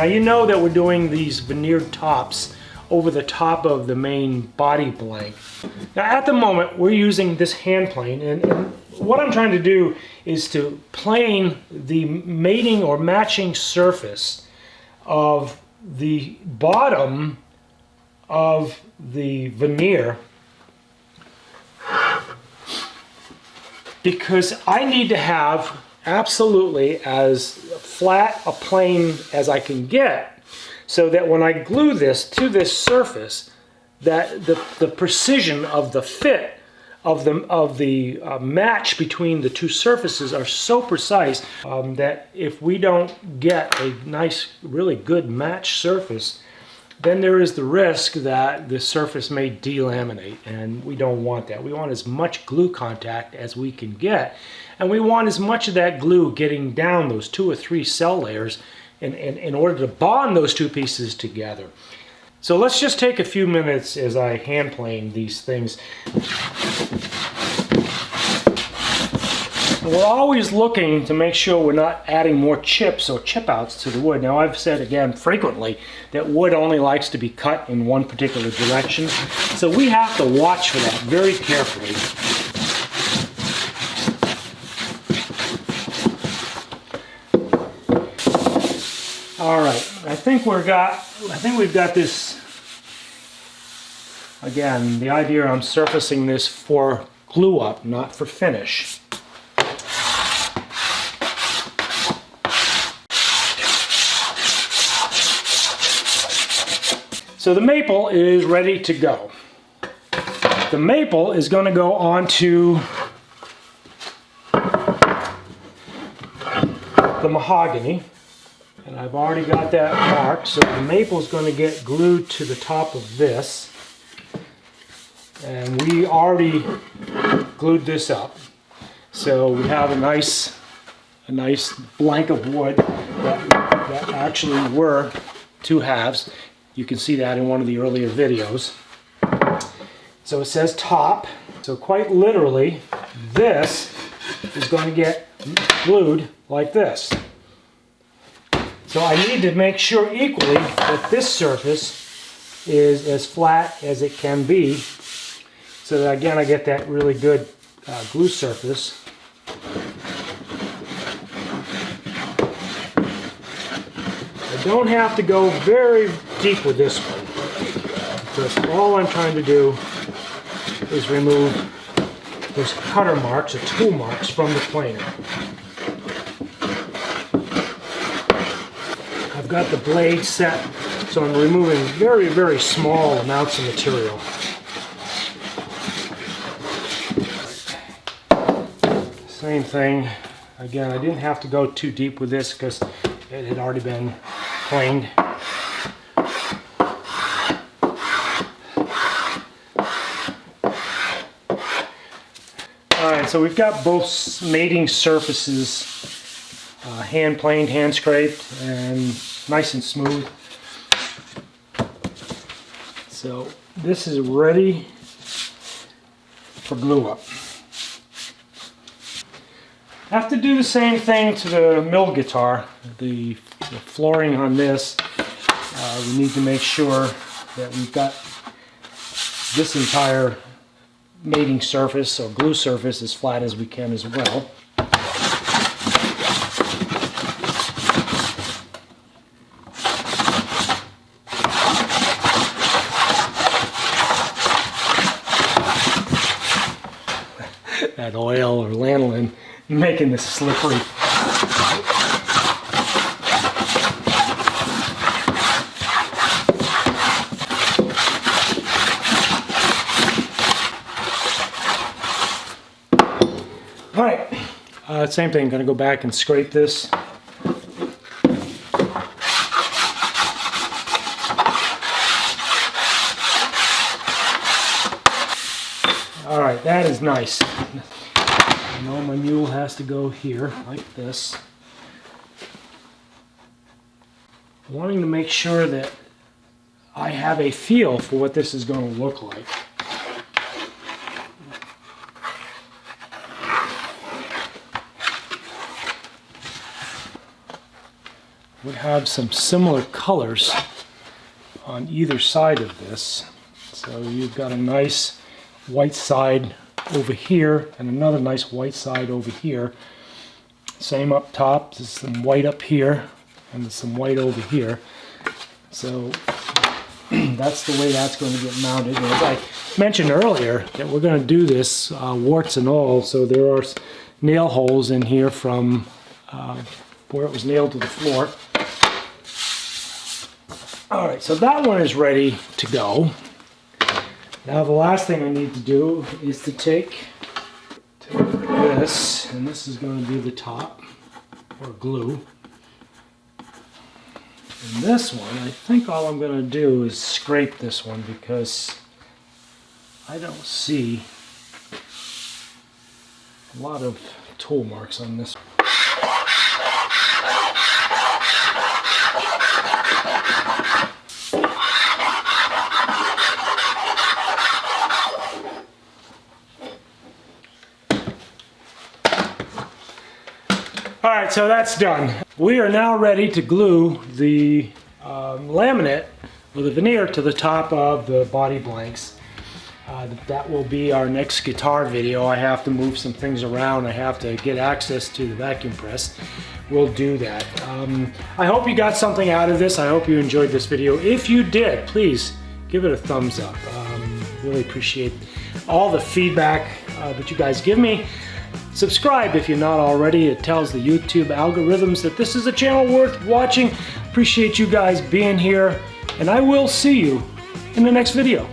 Now you know that we're doing these veneered tops over the top of the main body blank. Now at the moment we're using this hand plane, and what I'm trying to do is to plane the mating or matching surface of the bottom of the veneer, because I need to have absolutely as flat a plane as I can get, so that when I glue this to this surface, that the precision of the fit of the match between the two surfaces are so precise that if we don't get a nice, really good match surface, then there is the risk that the surface may delaminate, and we don't want that. We want as much glue contact as we can get, and we want as much of that glue getting down those 2 or 3 cell layers in order to bond those two pieces together. So let's just take a few minutes as I hand plane these things. We're always looking to make sure we're not adding more chips or chip outs to the wood. Now I've said again frequently that wood only likes to be cut in one particular direction, so we have to watch for that very carefully. All right, I think we've got this. Again, the idea, I'm surfacing this for glue up, not for finish. So the maple is ready to go. The maple is going to go onto the mahogany, and I've already got that marked, so the maple is going to get glued to the top of this, and we already glued this up. So we have a nice blank of wood that actually were 2 halves. You can see that in one of the earlier videos. So it says top. So quite literally, this is going to get glued like this. So I need to make sure equally that this surface is as flat as it can be, so that again I get that really good glue surface. I don't have to go very deep with this one, because all I'm trying to do is remove those cutter marks or tool marks from the planer. I've got the blade set, so I'm removing very, very small amounts of material. Same thing. Again, I didn't have to go too deep with this because it had already been planed. Alright, so we've got both mating surfaces hand planed, hand scraped, and nice and smooth. So this is ready for glue up. I have to do the same thing to the mill guitar. The flooring on this, we need to make sure that we've got this entire mating surface or glue surface as flat as we can as well. That oil or lanolin making this slippery. Alright, same thing, I'm going to go back and scrape this. Alright, that is nice. I know my mule has to go here, like this. Wanting to make sure that I have a feel for what this is going to look like. Would have some similar colors on either side of this. So you've got a nice white side over here and another nice white side over here. Same up top, there's some white up here and there's some white over here. So that's the way that's going to get mounted. And as I mentioned earlier, that we're going to do this warts and all, so there are nail holes in here from where it was nailed to the floor. Alright, so that one is ready to go. Now the last thing I need to do is to take this, and this is going to be the top, or glue. And this one, I think all I'm going to do is scrape this one because I don't see a lot of tool marks on this. Alright, so that's done. We are now ready to glue the laminate or the veneer to the top of the body blanks. That will be our next guitar video. I have to move some things around. I have to get access to the vacuum press. We'll do that. I hope you got something out of this. I hope you enjoyed this video. If you did, please give it a thumbs up. Really appreciate all the feedback that you guys give me. Subscribe if you're not already. It tells the YouTube algorithms that this is a channel worth watching. Appreciate you guys being here, and I will see you in the next video.